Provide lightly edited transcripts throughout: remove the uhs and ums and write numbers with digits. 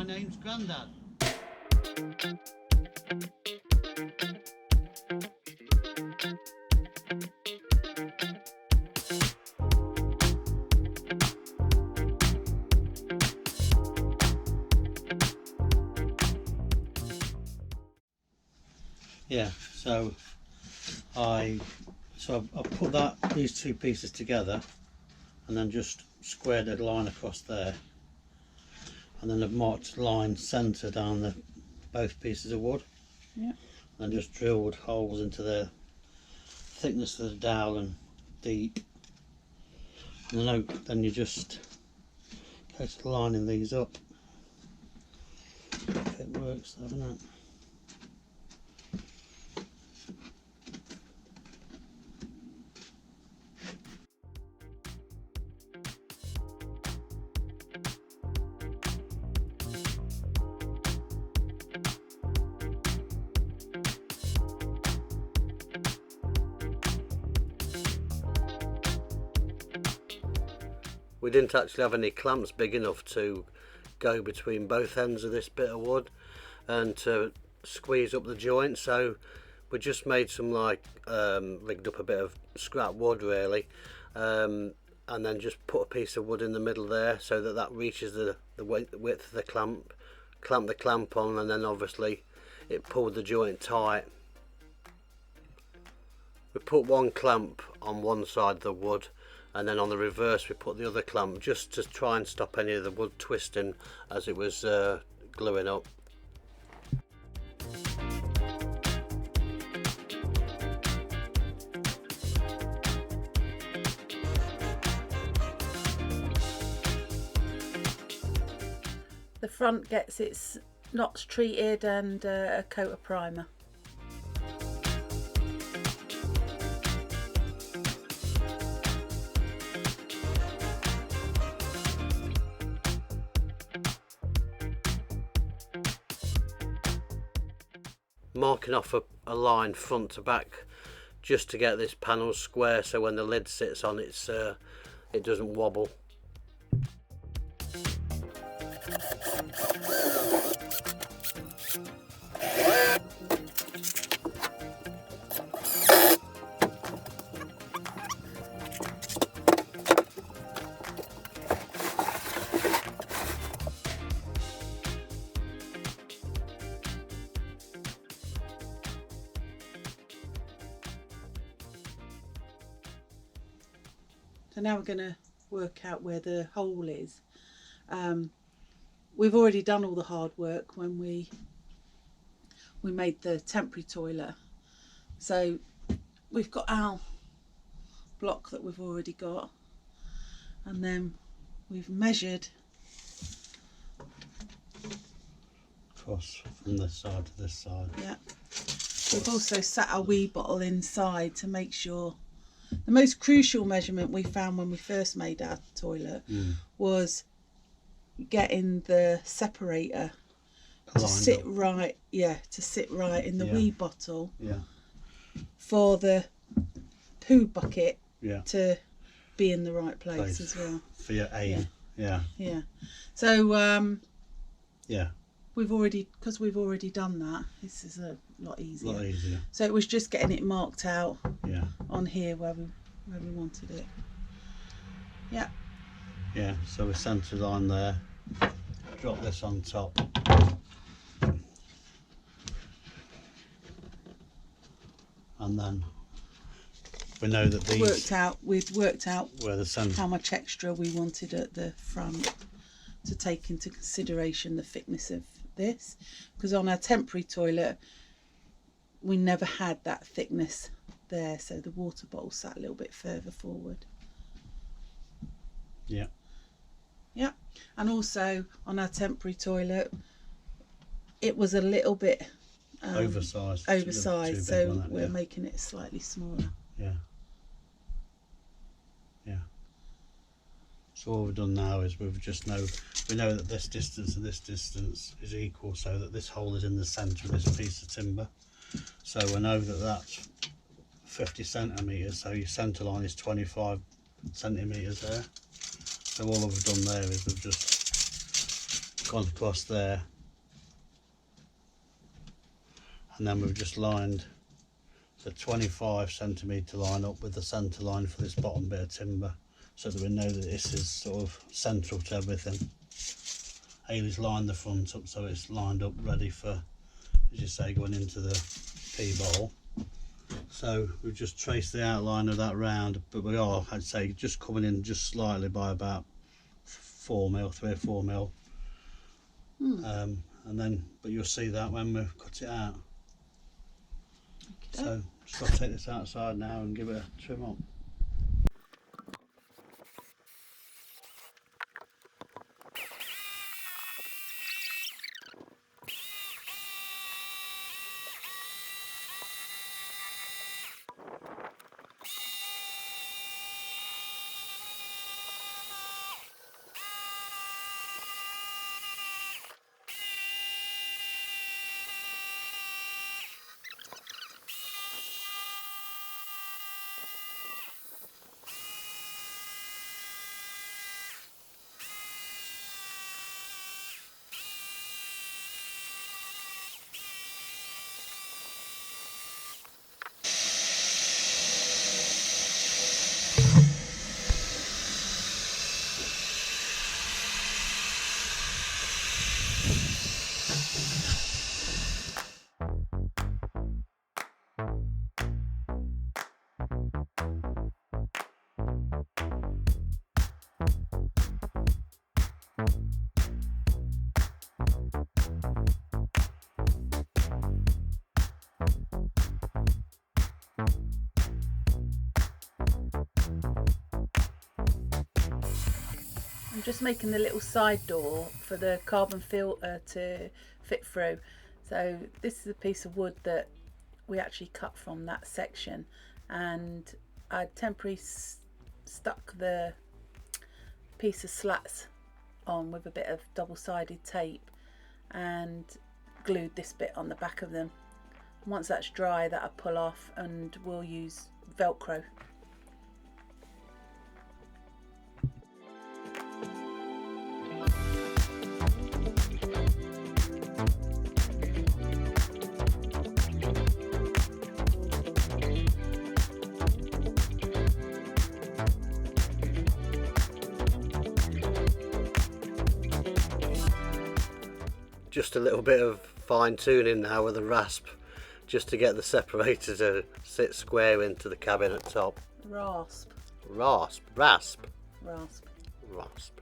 my name's Grandad. Yeah, so I put these two pieces together and then just squared a line across there, and then I've marked a line centre down both pieces of wood. Yeah. And just drilled holes into the thickness of the dowel and deep. And then you just go to lining these up. If it works, doesn't it? We didn't actually have any clamps big enough to go between both ends of this bit of wood and to squeeze up the joint, so we just made some rigged up a bit of scrap wood really, and then just put a piece of wood in the middle there so that reaches the width of the clamp, clamp the clamp on, and then obviously it pulled the joint tight. We put one clamp on one side of the wood, and then on the reverse we put the other clamp just to try and stop any of the wood twisting as it was gluing up. The front gets its knots treated and a coat of primer. Marking off a line front to back just to get this panel square, so when the lid sits on it doesn't wobble. So now we're going to work out where the hole is. We've already done all the hard work when we made the temporary toilet. So we've got our block that we've already got, and then we've measured across from this side to this side. Yeah. We've also sat our wee bottle inside to make sure. The most crucial measurement we found when we first made our toilet was getting the separator to sit right, in the wee bottle for the poo bucket to be in the right place as well. For your aim. Yeah. So we've already done that. This is a lot easier. So it was just getting it marked out on here where we wanted it. Yeah, so we centre line there, drop this on top, and then we know that these we'd worked out where the centre, how much extra we wanted at the front to take into consideration the thickness of this, because on our temporary toilet we never had that thickness there, so the water bottle sat a little bit further forward. Yeah, and also on our temporary toilet it was a little bit oversized, so we're making it slightly smaller. So what we've done now is we know that this distance and this distance is equal, so that this hole is in the centre of this piece of timber. So we know that that's 50 centimetres, so your centre line is 25 centimetres there. So all we've done there is we've just gone across there, and then we've just lined the 25cm line up with the centre line for this bottom bit of timber, so that we know that this is sort of central to everything. Hayley's lined the front up so it's lined up ready for, as you say, going into the pea bowl. So we've just traced the outline of that round, but we are, I'd say, just coming in just slightly by about 4mm, 3 or 4mm. And then, but you'll see that when we cut it out. Okay. So just got to take this outside now and give it a trim up. I'm just making the little side door for the carbon filter to fit through. So this is a piece of wood that we actually cut from that section, and I temporarily stuck the piece of slats on with a bit of double-sided tape and glued this bit on the back of them. Once that's dry, that I pull off, and we'll use Velcro. Just a little bit of fine tuning now with a rasp, just to get the separator to sit square into the cabinet top. Rasp. Rasp, rasp, Rasp. rasp.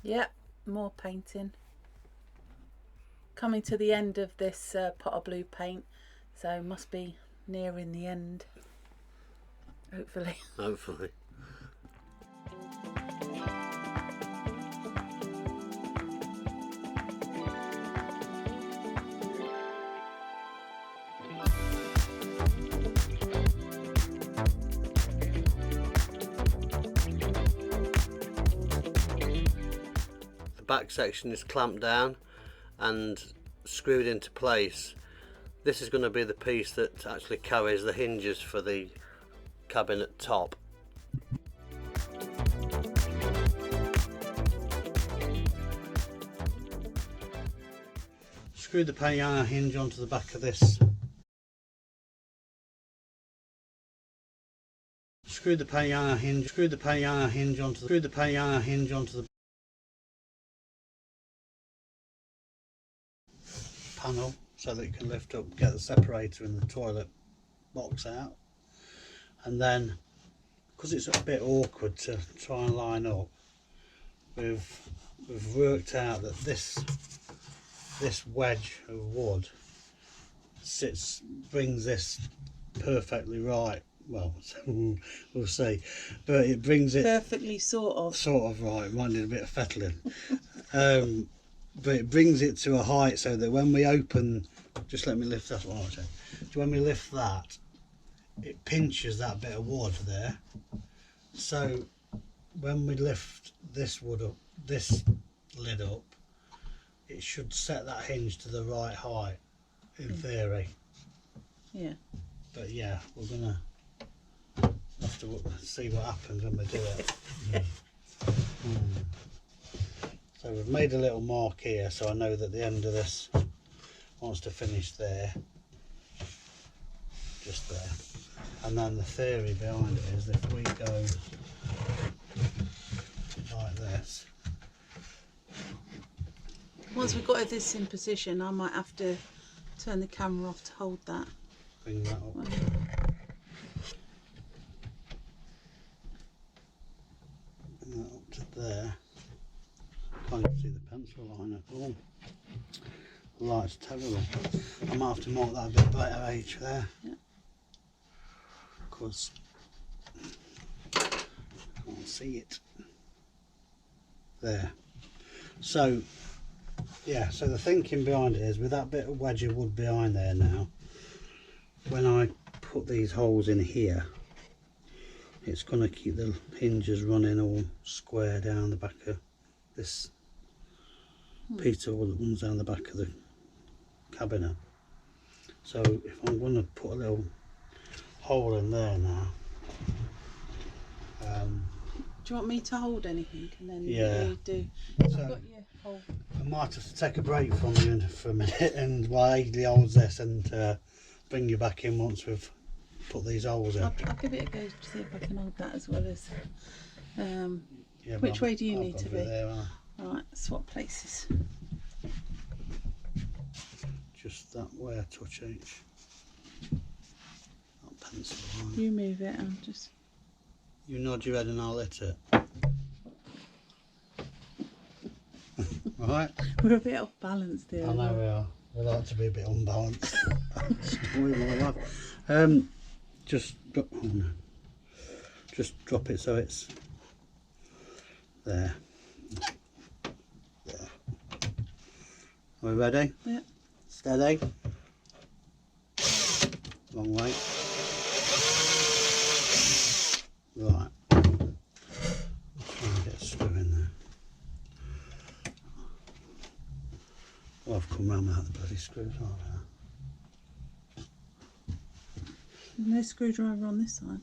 Yep, more painting. Coming to the end of this pot of blue paint, so must be nearing the end, hopefully. Hopefully. Back section is clamped down and screwed into place. This is going to be the piece that actually carries the hinges for the cabinet top. Screw the piano hinge onto the back of this. Screw the piano hinge onto the panel so that you can lift up, get the separator and the toilet box out, and then because it's a bit awkward to try and line up, we've worked out that this wedge of wood brings this perfectly right. Well, we'll see, but it brings it Perfectly sort of right. Might need a bit of fettling. but it brings it to a height so that when we open, just let me lift that one. When we lift that, it pinches that bit of wood there. So when we lift this wood up, this lid up, it should set that hinge to the right height, in theory. Yeah. But yeah, we're gonna have to see what happens when we do it. So we've made a little mark here, so I know that the end of this wants to finish there, just there. And then the theory behind it is if we go like this. Once we've got this in position, I might have to turn the camera off to hold that. Bring that up. Bring that up to there. Can't even see the pencil line at all. The light's terrible. I might have to mark that a bit better H there. Yeah. Because I can't see it. There. So yeah, so the thinking behind it is with that bit of wedge of wood behind there now, when I put these holes in here, it's going to keep the hinges running all square down the back of this piece of wood that runs down the back of the cabinet. So if I'm going to put a little hole in there now, do you want me to hold anything and then yeah. you do? So I've got your hole. I might have to take a break from you for a minute and while Aidley holds this and bring you back in once we've put these holes in. I'll give it a go to see if I can hold that as well as. Yeah, which way do you I've need got to be? there, Right, swap places. just that way I touch each. That pencil line. You move it, I'll just. You nod your head and I'll hit it. Right? We're a bit off balance there. I know we are. We like to be a bit unbalanced. Story of my life. Just drop it so it's there. There. Are we ready? Yeah. Steady. Long way. Right. Try and get a screw in there. Oh, I've come round without the bloody screwdriver. There's no screwdriver on this side.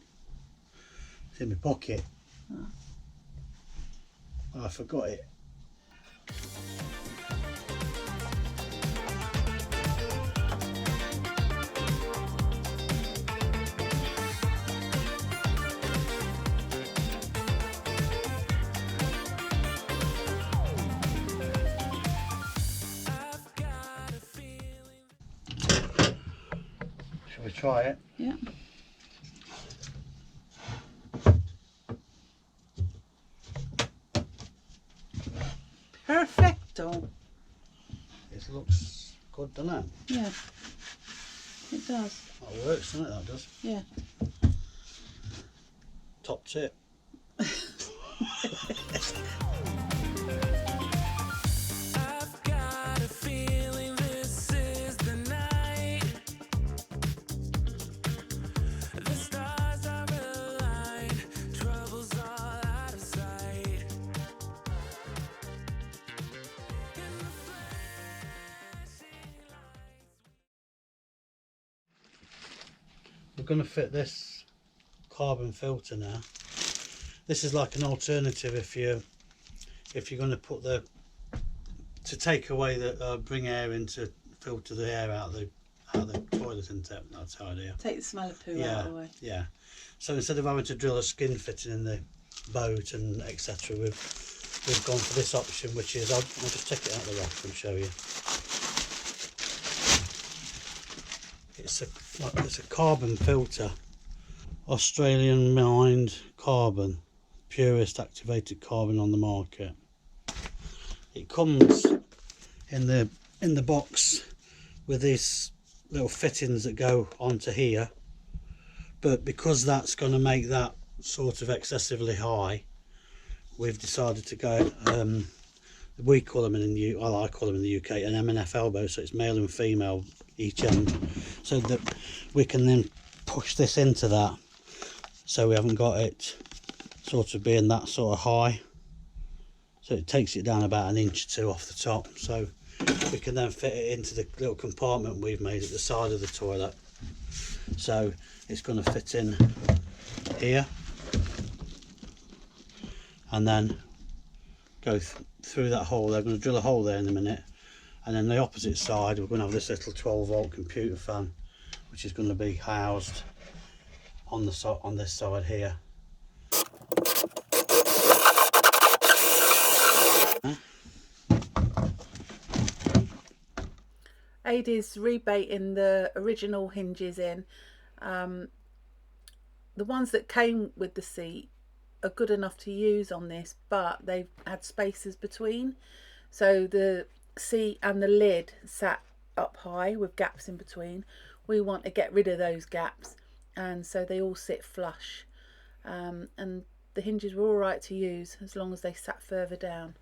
It's in my pocket. Oh. Oh, I forgot it. Shall we try it? Yeah. Perfecto. It looks good, doesn't it? Yeah. It does. That works, doesn't it? That does. Yeah. Top tip. We're going to fit this carbon filter now. This is like an alternative if you're going to put to take away the bring air in to filter the air out of the toilet, isn't it? That's the idea. Take the smell of poo Yeah, out of the way. yeah. So instead of having to drill a skin fitting in the boat and etc., we've gone for this option, which is I'll just take it out of the rack and show you. It's a carbon filter, Australian mined carbon, purest activated carbon on the market. It comes in the box with these little fittings that go onto here, but because that's going to make that sort of excessively high, we've decided to go we call them in the U. Well, I call them in the UK an M&F elbow, so it's male and female each end, so that we can then push this into that, so we haven't got it sort of being that sort of high. So it takes it down about 1 inch or 2 off the top, so we can then fit it into the little compartment we've made at the side of the toilet. So it's going to fit in here and then go through that hole. They're going to drill a hole there in a minute, and then the opposite side we're going to have this little 12-volt computer fan, which is going to be housed on this side here. Adie's rebating the original hinges in. The ones that came with the seat are good enough to use on this, but they've had spaces between, so the seat and the lid sat up high with gaps in between. We want to get rid of those gaps, and so they all sit flush, and the hinges were all right to use as long as they sat further down.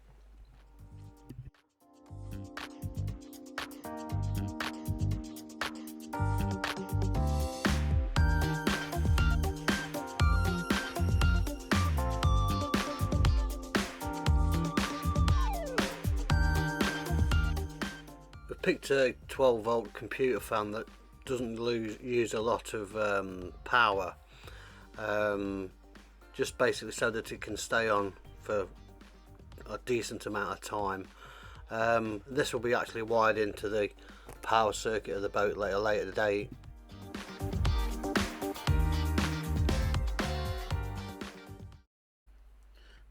Picked a 12-volt computer fan that doesn't use a lot of power, just basically so that it can stay on for a decent amount of time. This will be actually wired into the power circuit of the boat later today.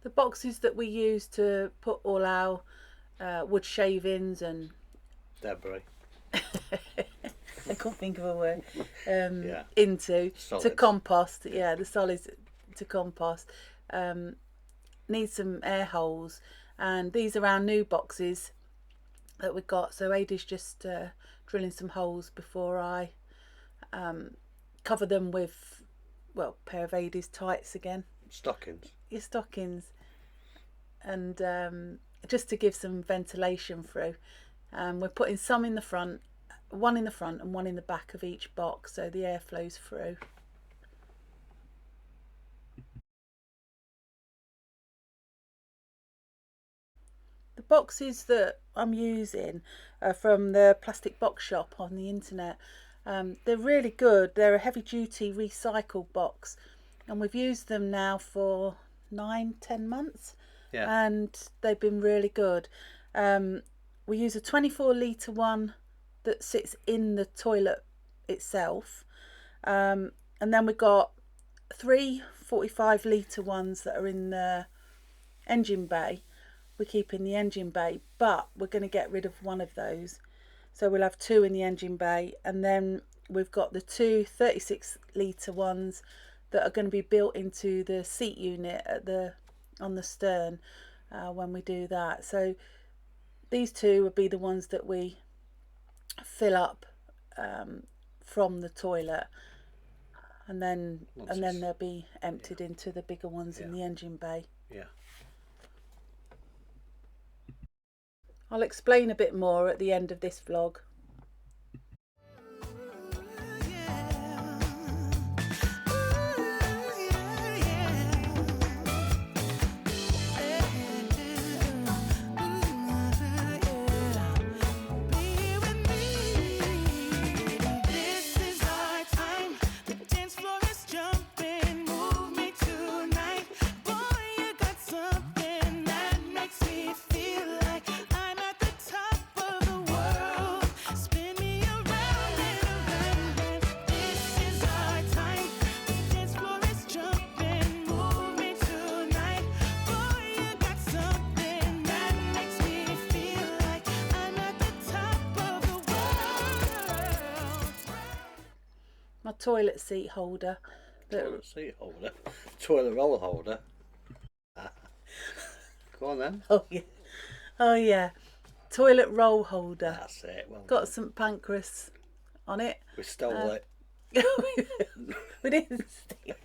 The boxes that we use to put all our wood shavings and debris I can't think of a word yeah. into Solids. To compost, yeah, the solids to compost, need some air holes, and these are our new boxes that we got. So Adie's just drilling some holes before I cover them with, well, a pair of Adie's tights again, stockings, your stockings, and just to give some ventilation through. We're putting some in the front, one in the front and one in the back of each box, so the air flows through. The boxes that I'm using are from the plastic box shop on the internet. They're really good. They're a heavy duty recycled box, and we've used them now for 9-10 months, yeah, and they've been really good. We use a 24-litre one that sits in the toilet itself, and then we've got 3 45-litre ones that are in the engine bay. We keep in the engine bay, but we're going to get rid of one of those, so we'll have 2 in the engine bay, and then we've got the 2 36-litre ones that are going to be built into the seat unit at on the stern when we do that. So these 2 would be the ones that we fill up from the toilet, and then they'll be emptied into the bigger ones in the engine bay. Yeah. I'll explain a bit more at the end of this vlog. My toilet seat holder. Toilet seat holder? Toilet roll holder? Go on then. Oh yeah. Oh yeah. Toilet roll holder. That's it. Well got done. St Pancras on it. We stole it. We didn't steal.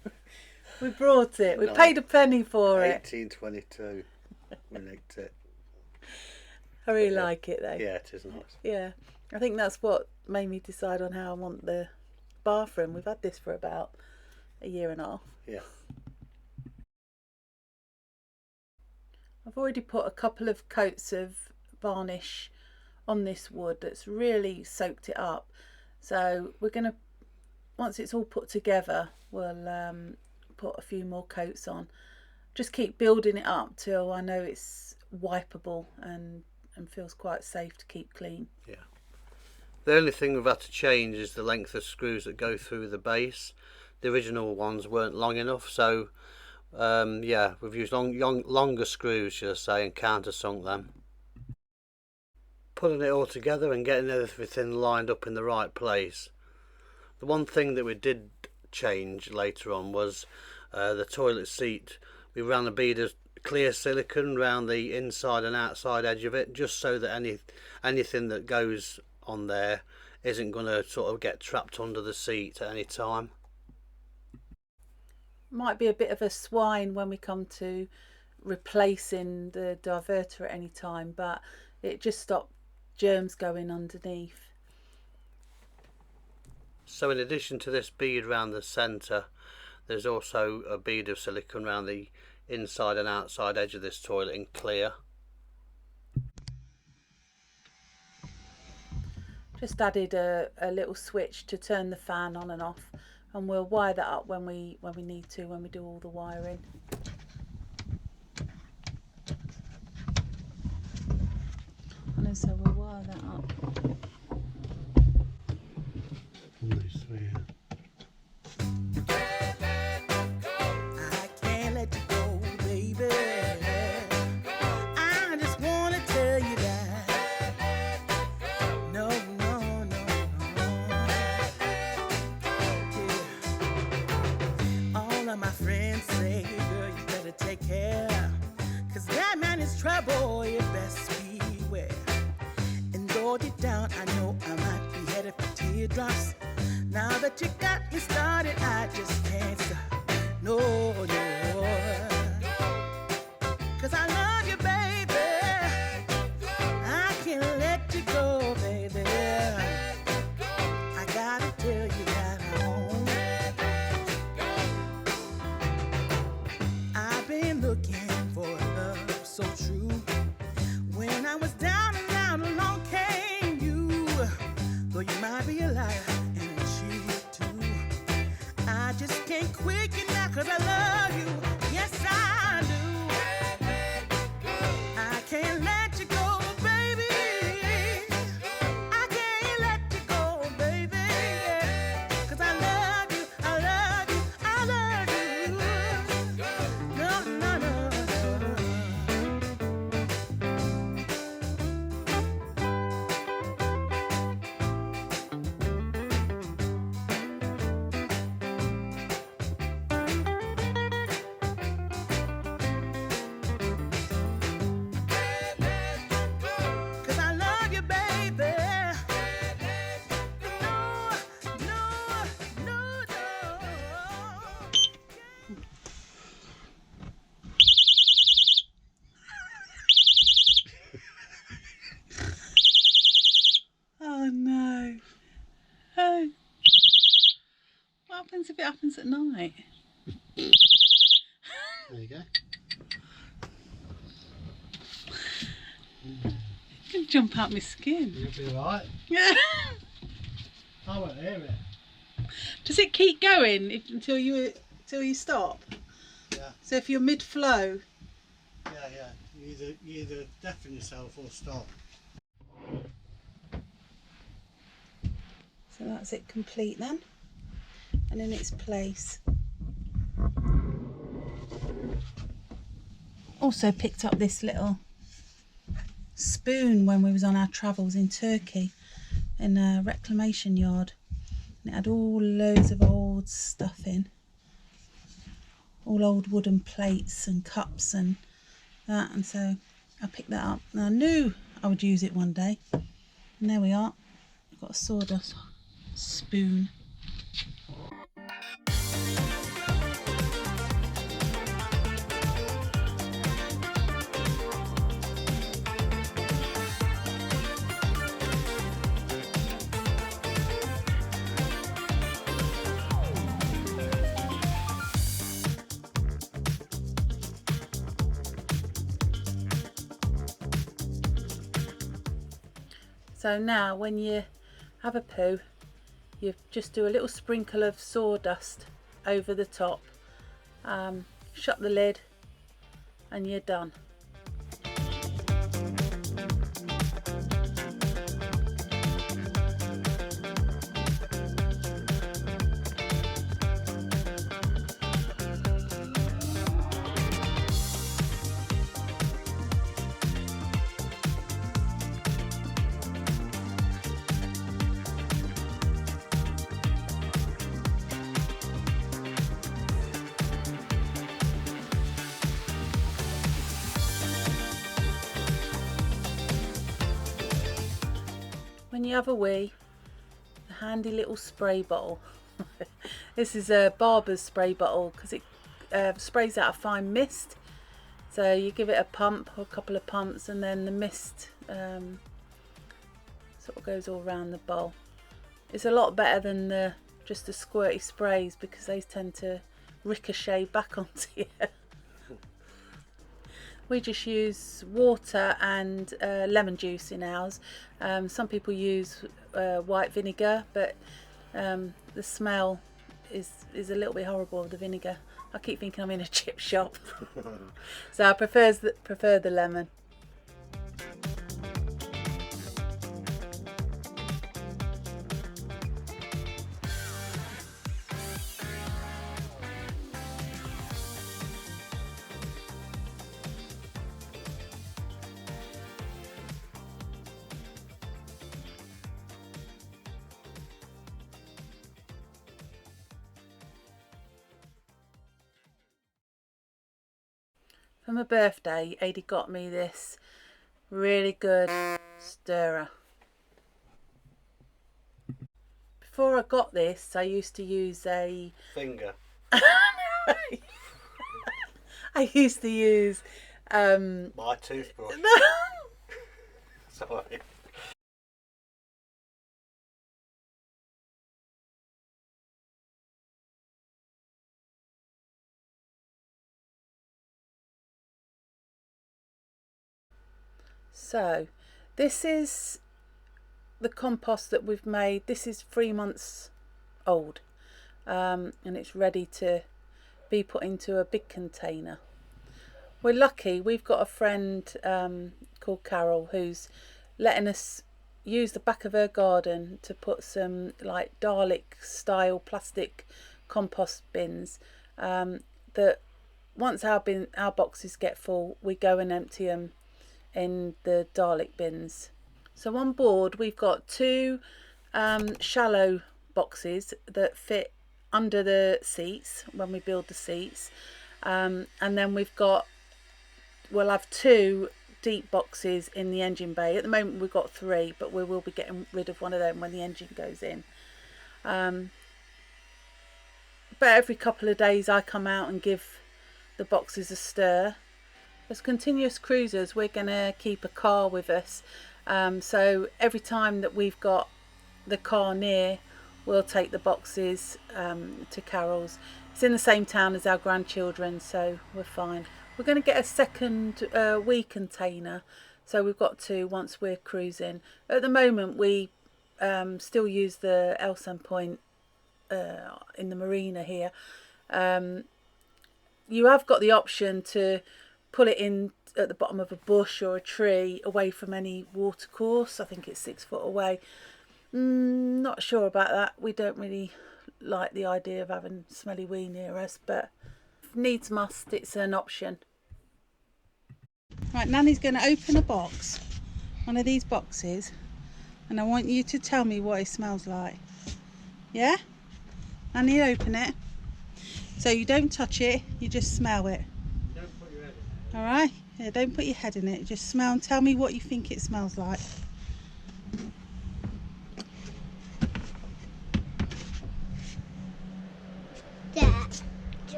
We brought it. We paid a penny for it. 1822. We nicked it. I really like it though. Yeah, it is nice. Yeah, I think that's what made me decide on how I want the bathroom. We've had this for about a year and a half. Yeah. I've already put a couple of coats of varnish on this wood that's really soaked it up. So we're going to, once it's all put together, we'll put a few more coats on. Just keep building it up till I know it's wipeable and feels quite safe to keep clean. Yeah. The only thing we've had to change is the length of screws that go through the base. The original ones weren't long enough, so yeah, we've used longer screws, should I say, and countersunk them. Putting it all together and getting everything lined up in the right place. The one thing that we did change later on was the toilet seat. We ran a bead of clear silicone around the inside and outside edge of it, just so that anything that goes on there isn't going to sort of get trapped under the seat at any time. Might be a bit of a swine when we come to replacing the diverter at any time, but it just stopped germs going underneath. So in addition to this bead around the centre, there's also a bead of silicone around the inside and outside edge of this toilet in clear. Just added a little switch to turn the fan on and off, and we'll wire that up when we need to, when we do all the wiring. And so we'll wire that up. Trouble, you best beware. And though deep down, I know I might be headed for teardrops. Now that you got me started, I just can't stop. No, no. 'Cause I love you, baby. I can't let you go, baby. I gotta tell you that I've been looking for love so true. When I was down and out, along came you. Though you might be a liar and a cheat too, I just can't quit you now 'cause I love you. Yes, I do. I can't let you go, baby. I can't let you go, baby. 'Cause I love you, I love you, I love you. No, no, no. Oh no. Oh. What happens if it happens at night? There you go. It can jump out my skin. You'll be alright. Yeah. I won't hear it. Does it keep going until you stop? Yeah. So if you're mid-flow. Yeah. You either deafen yourself or stop. So that's it complete then, and in its place. Also picked up this little spoon when we was on our travels in Turkey in a reclamation yard, and it had all loads of old stuff in, all old wooden plates and cups and that, and so I picked that up and I knew I would use it one day, and there we are. I've got a sawdust spoon. So now when you have a poo, you just do a little sprinkle of sawdust over the top, shut the lid, and you're done. When you have a wee, a handy little spray bottle. This is a barber's spray bottle because it sprays out a fine mist. So you give it a pump or a couple of pumps, and then the mist sort of goes all around the bowl. It's a lot better than just the squirty sprays because they tend to ricochet back onto you. We just use water and lemon juice in ours. Some people use white vinegar, but the smell is a little bit horrible with the vinegar. I keep thinking I'm in a chip shop. So I prefer the lemon. For my birthday, Adi got me this really good stirrer. Before I got this, I used to use a Finger. I used to use My toothbrush. no. Sorry. So this is the compost that we've made. This is 3 months old, and it's ready to be put into a big container. We're lucky, we've got a friend called Carol who's letting us use the back of her garden to put some like Dalek style plastic compost bins, that once our boxes get full, we go and empty them in the Dalek bins. So on board we've got 2 shallow boxes that fit under the seats when we build the seats, and then we'll have 2 deep boxes in the engine bay. At the moment we've got 3, but we will be getting rid of one of them when the engine goes in. But every couple of days I come out and give the boxes a stir. As continuous cruisers, we're going to keep a car with us, so every time that we've got the car near, we'll take the boxes to Carol's. It's in the same town as our grandchildren, so we're fine. We're going to get a second wee container, so we've got 2 once we're cruising. At the moment we still use the Elsan Point in the marina here. You have got the option to pull it in at the bottom of a bush or a tree away from any water course. I think it's 6 foot away. Not sure about that. We don't really like the idea of having smelly wee near us, but if needs must, it's an option. Right, Nanny's going to open a box, one of these boxes, and I want you to tell me what it smells like. Yeah? Nanny, open it. So you don't touch it, you just smell it. Alright, yeah, don't put your head in it, just smell and tell me what you think it smells like.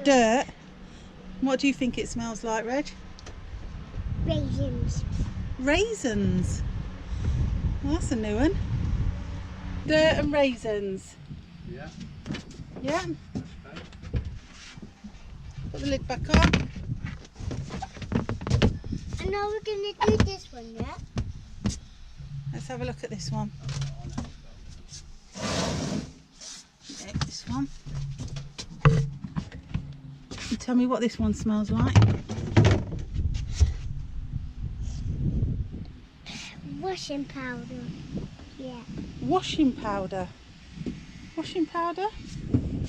Dirt. What do you think it smells like, Reg? Raisins. Raisins? Well, that's a new one. Dirt and raisins. Yeah. Yeah. Put the lid back on. And now we're going to do this one, yeah? Let's have a look at this one. Yeah, this one. You tell me what this one smells like. Washing powder. Yeah. Washing powder. Washing powder?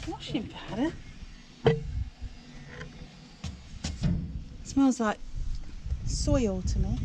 Washing powder? Smells like soil to me.